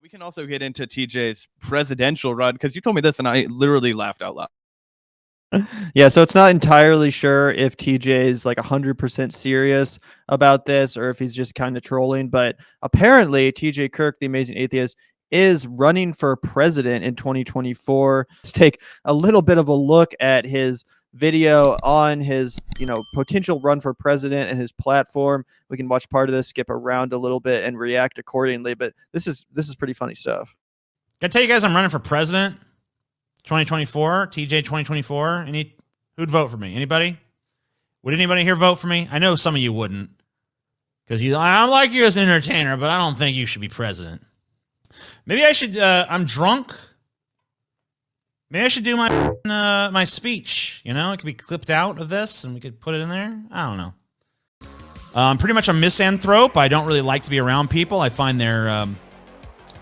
We can also get into TJ's presidential run because you told me this and I literally laughed out loud. Yeah, so it's not entirely sure if TJ is like 100% serious about this or if he's just kind of trolling, but apparently TJ Kirk, the Amazing Atheist, is running for president in 2024. Let's take a little bit of a look at his video on his, potential run for president and his platform. We can watch part of this, skip around a little bit and react accordingly, but this is pretty funny stuff. Can I tell you guys I'm running for president? 2024, TJ 2024. Who'd vote for me? Anybody? Would anybody here vote for me? I know some of you wouldn't, because I like you as an entertainer, but I don't think you should be president. Maybe I should. I'm drunk. Maybe I should do my speech. It could be clipped out of this, and we could put it in there. I don't know. I'm pretty much a misanthrope. I don't really like to be around people. I find their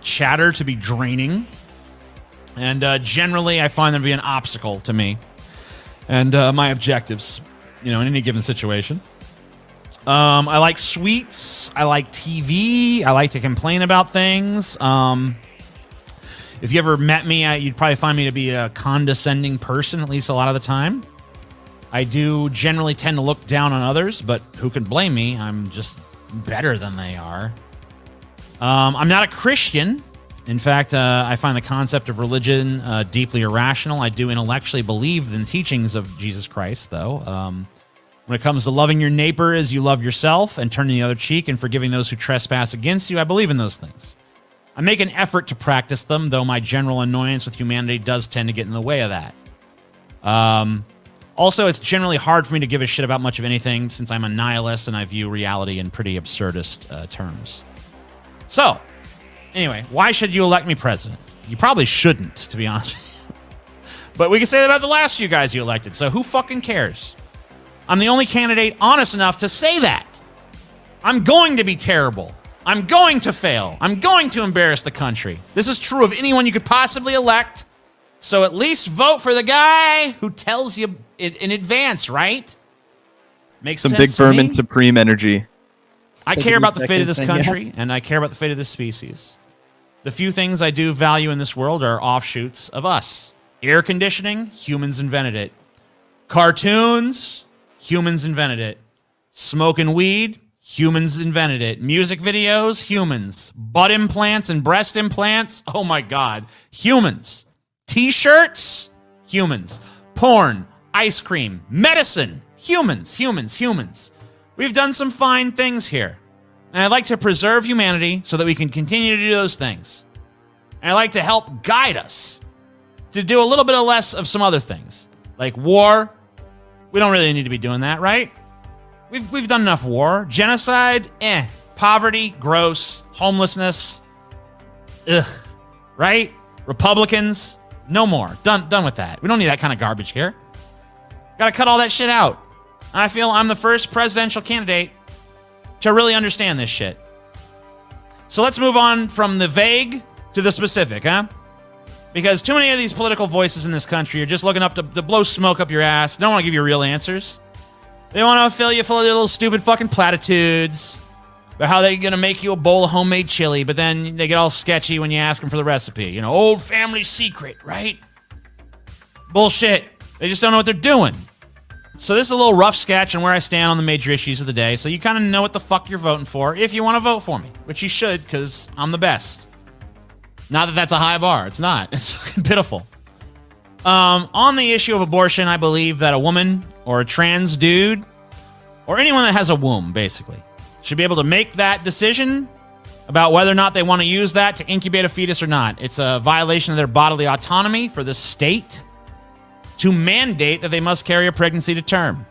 chatter to be draining. And generally, I find them to be an obstacle to me and my objectives, in any given situation. I like sweets. I like TV. I like to complain about things. If you ever met me, you'd probably find me to be a condescending person, at least a lot of the time. I do generally tend to look down on others, but who can blame me? I'm just better than they are. I'm not a Christian. In fact, I find the concept of religion deeply irrational. I do intellectually believe in the teachings of Jesus Christ, though. When it comes to loving your neighbor as you love yourself and turning the other cheek and forgiving those who trespass against you, I believe in those things. I make an effort to practice them, though my general annoyance with humanity does tend to get in the way of that. Also, it's generally hard for me to give a shit about much of anything since I'm a nihilist and I view reality in pretty absurdist terms. So, anyway, why should you elect me president? You probably shouldn't, to be honest with you. But we can say that about the last few guys you elected, so who fucking cares? I'm the only candidate honest enough to say that. I'm going to be terrible. I'm going to fail. I'm going to embarrass the country. This is true of anyone you could possibly elect, so at least vote for the guy who tells you in advance, right? Makes sense to me? Some big vermin supreme energy. I care about the fate of this country, and I care about the fate of this species. The few things I do value in this world are offshoots of us. Air conditioning, humans invented it. Cartoons, humans invented it. Smoking weed, humans invented it. Music videos, humans. Butt implants and breast implants, oh my God, humans. T-shirts, humans. Porn, ice cream, medicine, humans. We've done some fine things here. And I'd like to preserve humanity so that we can continue to do those things. And I'd like to help guide us to do a little bit less of some other things. Like war. We don't really need to be doing that, right? We've done enough war. Genocide, Poverty, gross. Homelessness, ugh. Right? Republicans, no more. Done with that. We don't need that kind of garbage here. Gotta cut all that shit out. I feel I'm the first presidential candidate to really understand this shit. So let's move on from the vague to the specific, huh? Because too many of these political voices in this country are just looking up to blow smoke up your ass. They don't want to give you real answers. They want to fill you full of their little stupid fucking platitudes about how they're going to make you a bowl of homemade chili, but then they get all sketchy when you ask them for the recipe. Old family secret, right? Bullshit. They just don't know what they're doing. So this is a little rough sketch on where I stand on the major issues of the day, so you kind of know what the fuck you're voting for if you want to vote for me, which you should, because I'm the best. Not that that's a high bar. It's not. It's fucking pitiful. On the issue of abortion, I believe that a woman or a trans dude or anyone that has a womb, basically, should be able to make that decision about whether or not they want to use that to incubate a fetus or not. It's a violation of their bodily autonomy for the state to mandate that they must carry a pregnancy to term.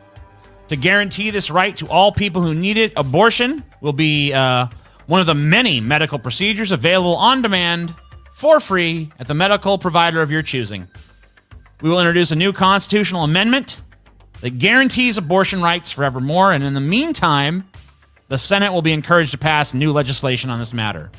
To guarantee this right to all people who need it, abortion will be one of the many medical procedures available on demand for free at the medical provider of your choosing. We will introduce a new constitutional amendment that guarantees abortion rights forevermore, and in the meantime, the Senate will be encouraged to pass new legislation on this matter.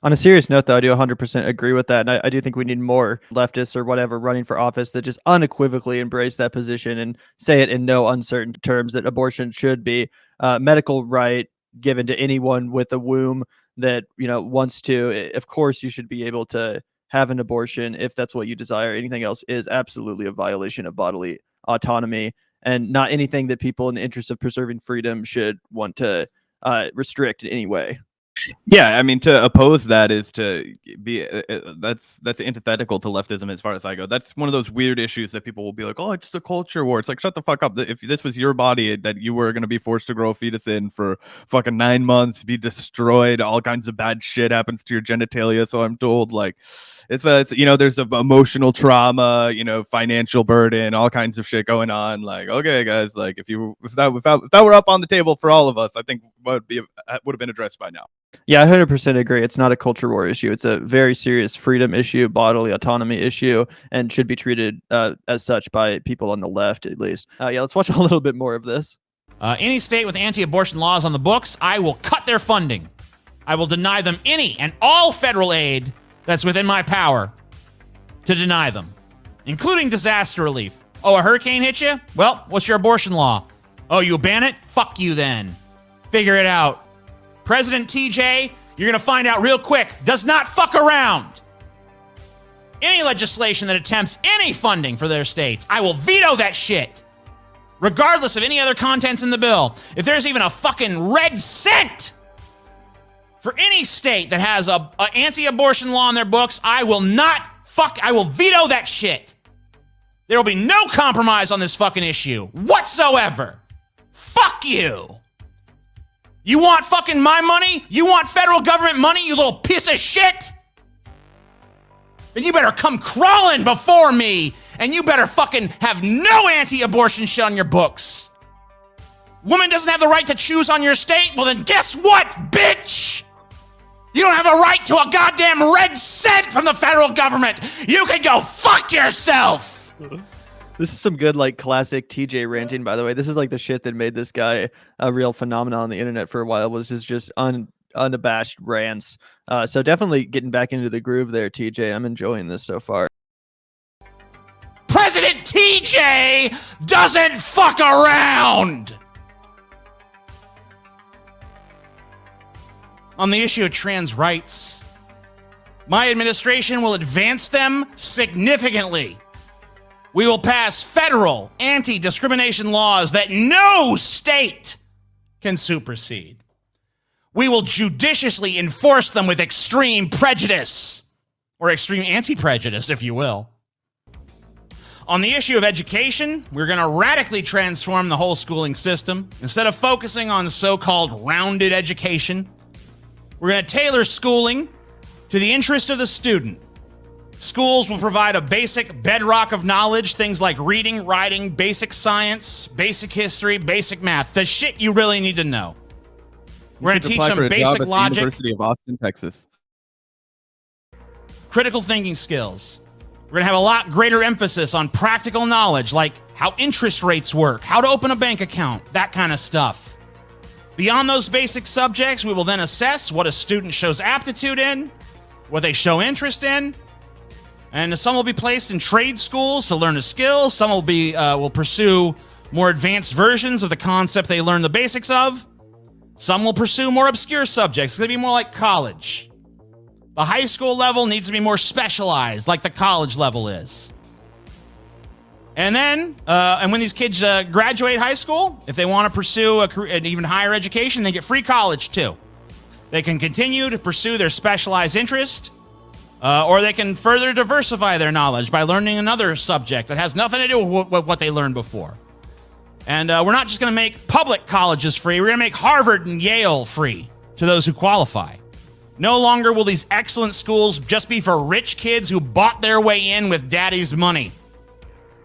On a serious note, though, I do 100% agree with that. And I do think we need more leftists or whatever running for office that just unequivocally embrace that position and say it in no uncertain terms that abortion should be a medical right given to anyone with a womb that, wants to, of course, you should be able to have an abortion if that's what you desire. Anything else is absolutely a violation of bodily autonomy, and not anything that people in the interest of preserving freedom should want to restrict in any way. Yeah, I mean, to oppose that is to be that's antithetical to leftism as far as I go. That's one of those weird issues that people will be like, oh, it's the culture war. It's like, shut the fuck up. If this was your body that you were going to be forced to grow a fetus in for fucking 9 months, be destroyed, all kinds of bad shit happens to your genitalia. So I'm told, like, it's there's a emotional trauma, financial burden, all kinds of shit going on. Like, okay, guys, like if that were up on the table for all of us, I think would have been addressed by now. Yeah, I 100% agree. It's not a culture war issue. It's a very serious freedom issue, bodily autonomy issue, and should be treated as such by people on the left, at least. Let's watch a little bit more of this. Any state with anti-abortion laws on the books, I will cut their funding. I will deny them any and all federal aid that's within my power to deny them, including disaster relief. Oh, a hurricane hit you? Well, what's your abortion law? Oh, you ban it? Fuck you then. Figure it out. President TJ, you're going to find out real quick, does not fuck around. Any legislation that attempts any funding for their states, I will veto that shit, regardless of any other contents in the bill. If there's even a fucking red cent for any state that has a anti-abortion law in their books, I will veto that shit. There will be no compromise on this fucking issue whatsoever. Fuck you. You want fucking my money? You want federal government money, you little piece of shit? Then you better come crawling before me, and you better fucking have no anti-abortion shit on your books. Woman doesn't have the right to choose on your state? Well then guess what, bitch? You don't have a right to a goddamn red cent from the federal government. You can go fuck yourself. This is some good, like, classic TJ ranting, by the way. This is like the shit that made this guy a real phenomenon on the internet for a while, was just unabashed rants. So definitely getting back into the groove there, TJ. I'm enjoying this so far. President TJ doesn't fuck around. On the issue of trans rights, my administration will advance them significantly. We will pass federal anti-discrimination laws that no state can supersede. We will judiciously enforce them with extreme prejudice, or extreme anti-prejudice, if you will. On the issue of education, we're going to radically transform the whole schooling system. Instead of focusing on so-called rounded education, we're going to tailor schooling to the interest of the student. Schools will provide a basic bedrock of knowledge, things like reading, writing, basic science, basic history, basic math, the shit you really need to know. We're going to teach them basic logic, University of Austin, Texas. critical thinking skills. We're going to have a lot greater emphasis on practical knowledge, like how interest rates work, how to open a bank account, that kind of stuff. Beyond those basic subjects, we will then assess what a student shows aptitude in, what they show interest in, and some will be placed in trade schools to learn a skill. Some will pursue more advanced versions of the concept they learned the basics of. Some will pursue more obscure subjects. It's going to be more like college. The high school level needs to be more specialized, like the college level is. And then, when these kids graduate high school, if they want to pursue an even higher education, they get free college too. They can continue to pursue their specialized interest, or they can further diversify their knowledge by learning another subject that has nothing to do with what they learned before. And we're not just going to make public colleges free. We're going to make Harvard and Yale free to those who qualify. No longer will these excellent schools just be for rich kids who bought their way in with daddy's money.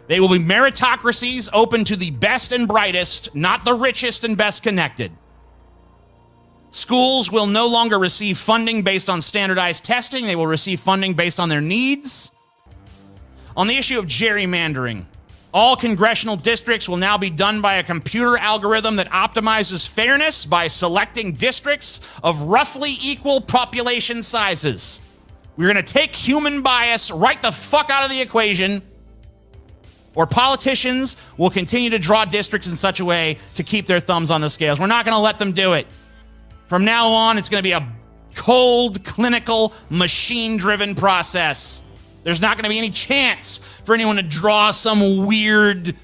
They will be meritocracies open to the best and brightest, not the richest and best connected. Schools will no longer receive funding based on standardized testing. They will receive funding based on their needs. On the issue of gerrymandering, all congressional districts will now be done by a computer algorithm that optimizes fairness by selecting districts of roughly equal population sizes. We're going to take human bias right the fuck out of the equation, or politicians will continue to draw districts in such a way to keep their thumbs on the scales. We're not going to let them do it. From now on, it's going to be a cold, clinical, machine-driven process. There's not going to be any chance for anyone to draw some weird,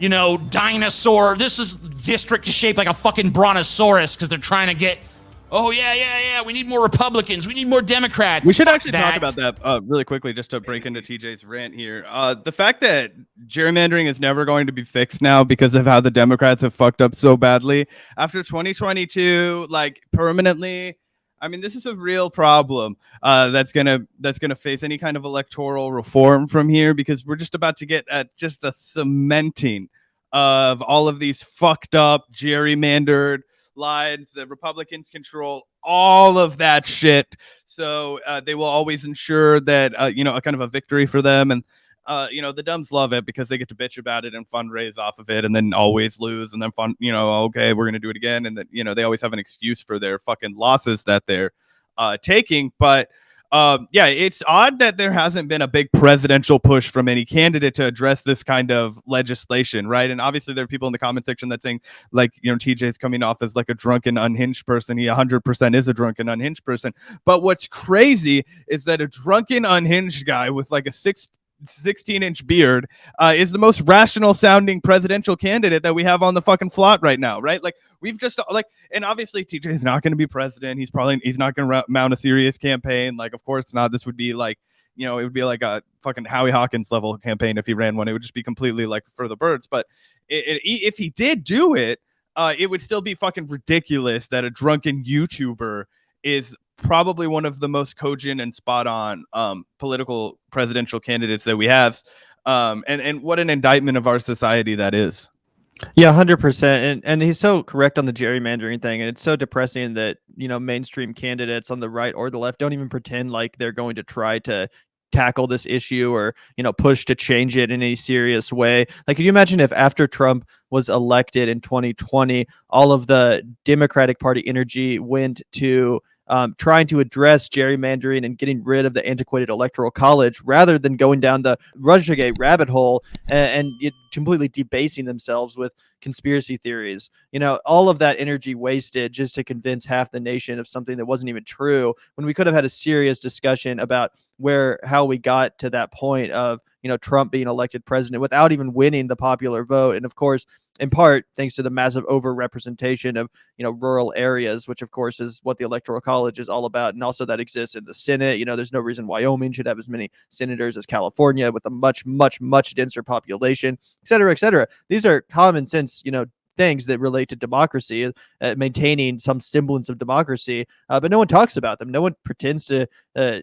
dinosaur. This is district is shaped like a fucking brontosaurus because they're trying to get, we need more Republicans. We need more Democrats. We should actually talk about that really quickly just to break into TJ's rant here. The fact that gerrymandering is never going to be fixed now because of how the Democrats have fucked up so badly after 2022, like permanently. I mean, this is a real problem that's gonna face any kind of electoral reform from here, because we're just about to get at just a cementing of all of these fucked up, gerrymandered lines. The Republicans control all of that shit, so they will always ensure that a kind of a victory for them. And the Dems love it because they get to bitch about it and fundraise off of it, and then always lose, and then okay, we're gonna do it again, and then they always have an excuse for their fucking losses that they're taking. But it's odd that there hasn't been a big presidential push from any candidate to address this kind of legislation, right? And obviously there are people in the comment section that saying, like, TJ's coming off as like a drunken, unhinged person. He 100% is a drunken, unhinged person. But what's crazy is that a drunken, unhinged guy with like a 16-inch beard is the most rational sounding presidential candidate that we have on the fucking flot right now, right? Like, we've just and obviously TJ is not going to be president. He's not going to mount a serious campaign. Like, of course not. This would be like, it would be like a fucking Howie Hawkins level campaign if he ran one. It would just be completely like for the birds. But if he did do it, it would still be fucking ridiculous that a drunken YouTuber is probably one of the most cogent and spot on political presidential candidates that we have. And what an indictment of our society that is. Yeah, 100%. And he's so correct on the gerrymandering thing. And it's so depressing that, mainstream candidates on the right or the left don't even pretend like they're going to try to tackle this issue or, push to change it in any serious way. Like, can you imagine if after Trump was elected in 2020, all of the Democratic Party energy went to trying to address gerrymandering and getting rid of the antiquated electoral college rather than going down the Russiagate rabbit hole and completely debasing themselves with conspiracy theories. All of that energy wasted just to convince half the nation of something that wasn't even true, when we could have had a serious discussion about how we got to that point of, Trump being elected president without even winning the popular vote. And of course, in part, thanks to the massive overrepresentation of, rural areas, which of course is what the Electoral College is all about. And also that exists in the Senate. There's no reason Wyoming should have as many senators as California with a much, much, much denser population, et cetera, et cetera. These are common sense, things that relate to democracy, maintaining some semblance of democracy, but no one talks about them. No one pretends to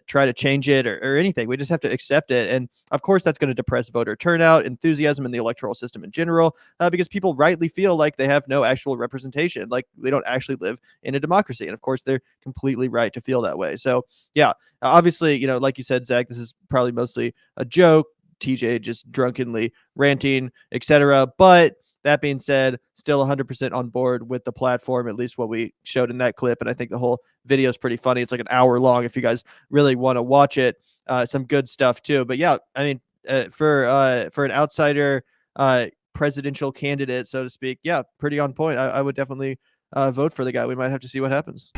try to change it or anything. We just have to accept it. And of course, that's going to depress voter turnout, enthusiasm in the electoral system in general, because people rightly feel like they have no actual representation, like they don't actually live in a democracy. And of course, they're completely right to feel that way. So yeah, obviously, like you said, Zach, this is probably mostly a joke. TJ just drunkenly ranting, etc. But that being said, still 100% on board with the platform, at least what we showed in that clip. And I think the whole video is pretty funny. It's like an hour long if you guys really want to watch it. Some good stuff too. But yeah, I mean, for an outsider presidential candidate, so to speak, yeah, pretty on point. I would definitely vote for the guy. We might have to see what happens.